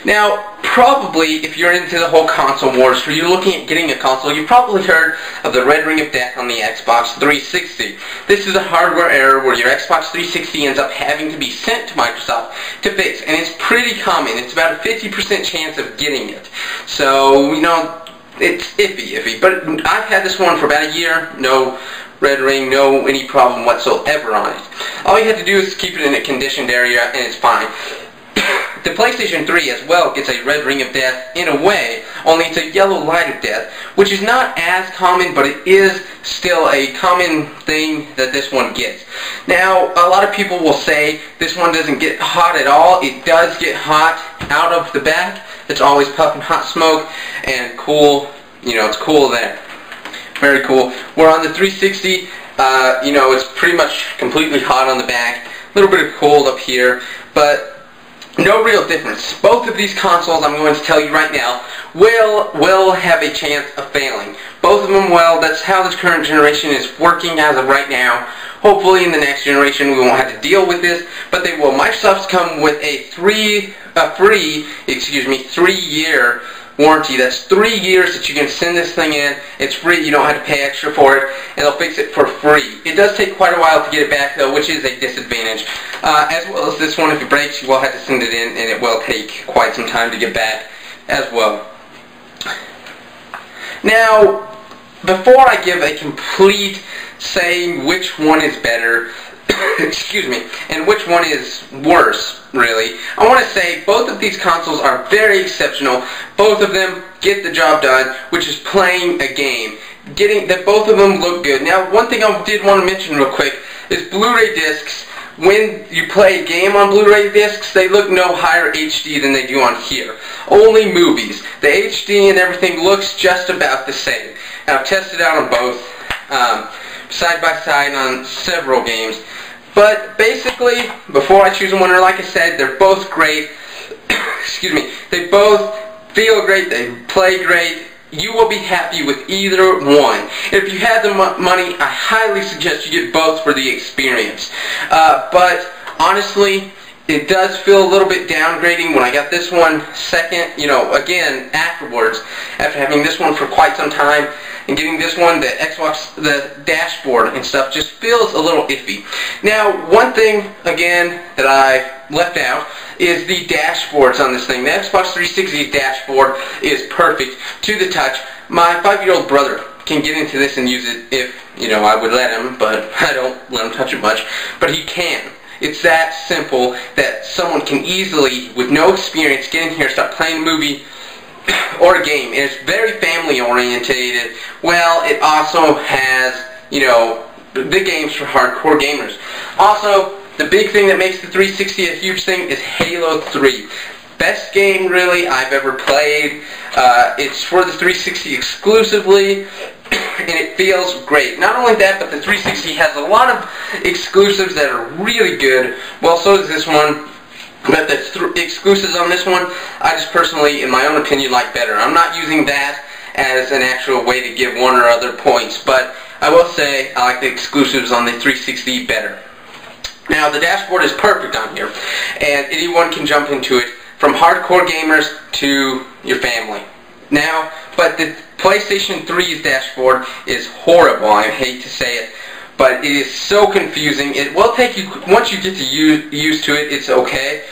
Now, probably, if you're into the whole console wars, or you're looking at getting a console, you've probably heard of the red ring of death on the Xbox 360. This is a hardware error where your Xbox 360 ends up having to be sent to Microsoft to fix, and it's pretty common. It's about a 50% chance of getting it. So, you know, it's iffy. But I've had this one for about a year, no red ring, no any problem whatsoever on it. All you have to do is keep it in a conditioned area, and it's fine. The PlayStation 3 as well gets a red ring of death in a way, only it's a yellow light of death, which is not as common, but it is still a common thing that this one gets. Now, a lot of people will say this one doesn't get hot at all. It does get hot out of the back. It's always puffing hot smoke and cool. You know, it's cool there. Very cool. Where on the 360, you know, it's pretty much completely hot on the back. A little bit of cold up here, but no real difference. Both of these consoles, I'm going to tell you right now, will have a chance of failing. Both of them will. That's how this current generation is working as of right now. Hopefully in the next generation we won't have to deal with this, but they will. Microsoft's come with a free 3-year warranty. That's 3 years that you can send this thing in. It's free. You don't have to pay extra for it, and they'll fix it for free. It does take quite a while to get it back, though, which is a disadvantage. As well as this one, if it breaks, you will have to send it in, and it will take quite some time to get back as well. Now, before I give a complete saying which one is better, excuse me, and which one is worse, really, I want to say both of these consoles are very exceptional. Both of them get the job done, which is playing a game. Both of them look good. Now, one thing I did want to mention real quick is Blu-ray discs. When you play a game on Blu-ray discs, they look no higher HD than they do on here. Only movies. The HD and everything looks just about the same. And I've tested out on both, side by side on several games. But basically, before I choose a winner, like I said, they're both great. Excuse me. They both feel great. They play great. You will be happy with either one. If you had the money, I highly suggest you get both for the experience. But honestly, it does feel a little bit downgrading when I got this one second, you know, again, afterwards, after having this one for quite some time, and getting this one, the Xbox, the dashboard and stuff just feels a little iffy. Now, one thing, again, that I left out is the dashboards on this thing. The Xbox 360 dashboard is perfect to the touch. My 5-year-old brother can get into this and use it if, you know, I would let him, but I don't let him touch it much. But he can. It's that simple that someone can easily, with no experience, get in here, start playing a movie or a game. And it's very family oriented. Well, it also has, you know, the games for hardcore gamers. Also, the big thing that makes the 360 a huge thing is Halo 3. Best game, really, I've ever played. It's for the 360 exclusively, and it feels great. Not only that, but the 360 has a lot of exclusives that are really good. Well, so does this one. But the exclusives on this one, I just personally, in my own opinion, like better. I'm not using that as an actual way to give one or other points, but I will say I like the exclusives on the 360 better. Now, the dashboard is perfect on here, and anyone can jump into it, from hardcore gamers to your family. Now, but the PlayStation 3's dashboard is horrible. I hate to say it, but it is so confusing. It will take you, once you get to used to it, it's okay.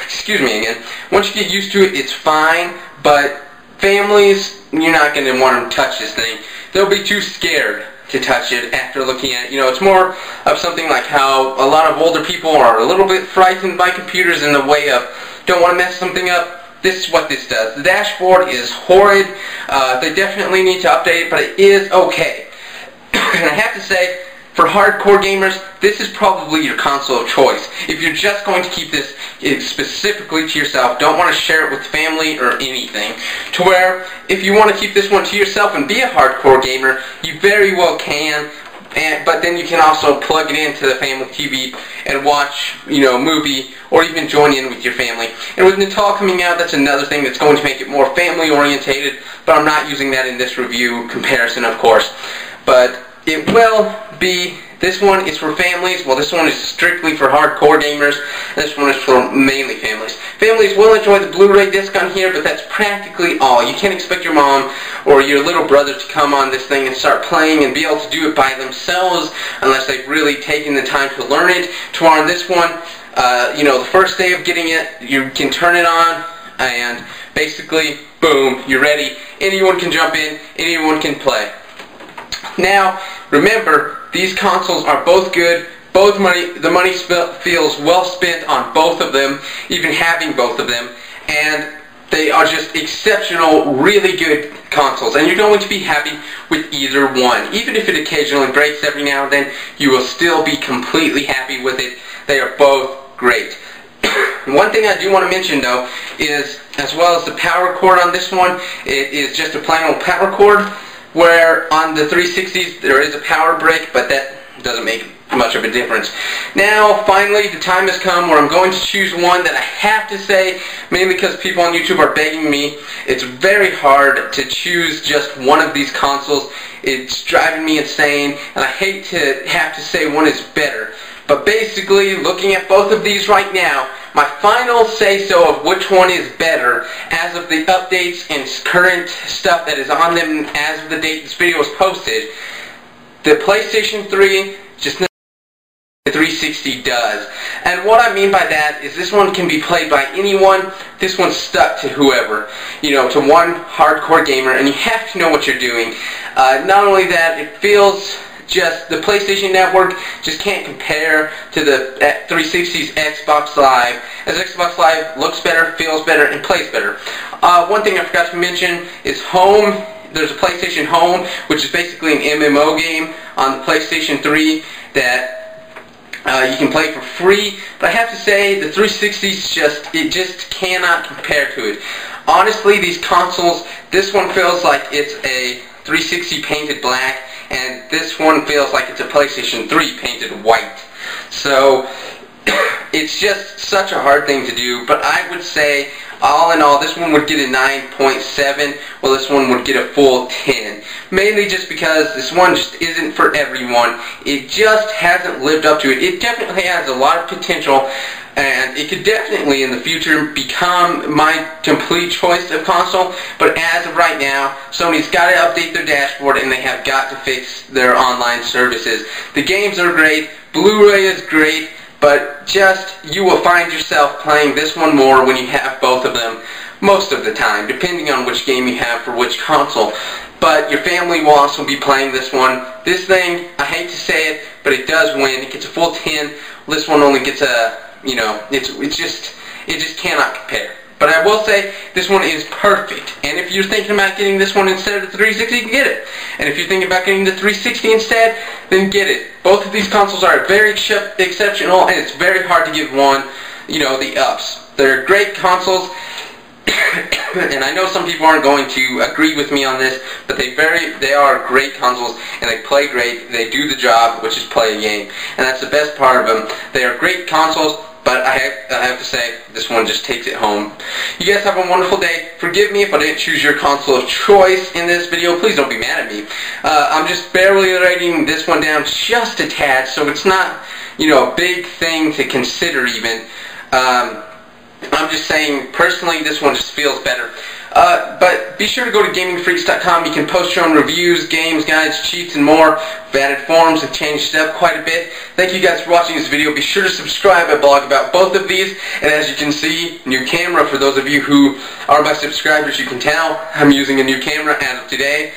Excuse me again. Once you get used to it, it's fine, but families, you're not going to want them to touch this thing. They'll be too scared to touch it after looking at it. You know, it's more of something like how a lot of older people are a little bit frightened by computers in the way of don't want to mess something up. This is what this does. The dashboard is horrid. They definitely need to update it, but it is okay. And I have to say, for hardcore gamers, this is probably your console of choice. If you're just going to keep this specifically to yourself, don't want to share it with family or anything, to where if you want to keep this one to yourself and be a hardcore gamer, you very well can. But then you can also plug it into the family TV and watch, you know, a movie, or even join in with your family. And with Natal coming out, that's another thing that's going to make it more family orientated, but I'm not using that in this review comparison, of course. But it will be This one is for families. Well, this one is strictly for hardcore gamers. This one is for mainly families. Families will enjoy the Blu-ray disc on here, but that's practically all. You can't expect your mom or your little brother to come on this thing and start playing and be able to do it by themselves unless they've really taken the time to learn it. To on this one, you know, the first day of getting it, you can turn it on and basically, boom, you're ready. Anyone can jump in, anyone can play. Now, remember, these consoles are both good. Both the money feels well spent on both of them, even having both of them, and they are just exceptional, really good consoles, and you're going to be happy with either one. Even if it occasionally breaks every now and then, you will still be completely happy with it. They are both great. One thing I do want to mention, though, is as well as the power cord on this one, it is just a plain old power cord, where on the 360s there is a power brick, but that doesn't make much of a difference. Now, finally, the time has come where I'm going to choose one that I have to say, mainly because people on YouTube are begging me. It's very hard to choose just one of these consoles. It's driving me insane, and I hate to have to say one is better. But basically, looking at both of these right now, my final say-so of which one is better as of the updates and current stuff that is on them as of the date this video was posted, the PlayStation 3 just not the 360 does. And what I mean by that is this one can be played by anyone. This one's stuck to whoever, you know, to one hardcore gamer, and you have to know what you're doing. Not only that, it feels just, the PlayStation Network just can't compare to the 360's Xbox Live, as Xbox Live looks better, feels better, and plays better. One thing I forgot to mention is Home. There's a PlayStation Home, which is basically an MMO game on the PlayStation 3 that you can play for free. But I have to say, the 360's just cannot compare to it. Honestly, these consoles, this one feels like it's a 360 painted black, and this one feels like it's a PlayStation 3 painted white. So, it's just such a hard thing to do, but I would say, all in all, this one would get a 9.7, while this one would get a full 10. Mainly just because this one just isn't for everyone. It just hasn't lived up to it. It definitely has a lot of potential, and it could definitely in the future become my complete choice of console, but as of right now, Sony's got to update their dashboard and they have got to fix their online services. The games are great, Blu-ray is great, but just, you will find yourself playing this one more when you have both of them, most of the time, depending on which game you have for which console. But your family will also be playing this one. This thing, I hate to say it, but it does win. It gets a full 10. This one only gets a, you know, it just cannot compare. But I will say, this one is perfect. And if you're thinking about getting this one instead of the 360, you can get it. And if you're thinking about getting the 360 instead, then get it. Both of these consoles are very exceptional, and it's very hard to give one, you know, the ups. They're great consoles, and I know some people aren't going to agree with me on this, but they are great consoles, and they play great. They do the job, which is play a game. And that's the best part of them. They are great consoles, but I have to say, this one just takes it home. You guys have a wonderful day. Forgive me if I didn't choose your console of choice in this video. Please don't be mad at me. I'm just barely rating this one down just a tad, so it's not, you know, a big thing to consider even. I'm just saying, personally, this one just feels better. But be sure to go to gamingfreaks.com. You can post your own reviews, games, guides, cheats, and more. We've added forums and changed it up quite a bit. Thank you guys for watching this video. Be sure to subscribe. I blog about both of these. And as you can see, new camera. For those of you who are my subscribers, you can tell I'm using a new camera as of today.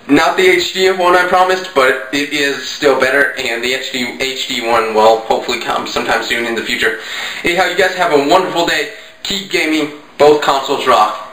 Not the HD one I promised, but it is still better, and the HD one will hopefully come sometime soon in the future. Anyhow, you guys have a wonderful day. Keep gaming. Both consoles rock.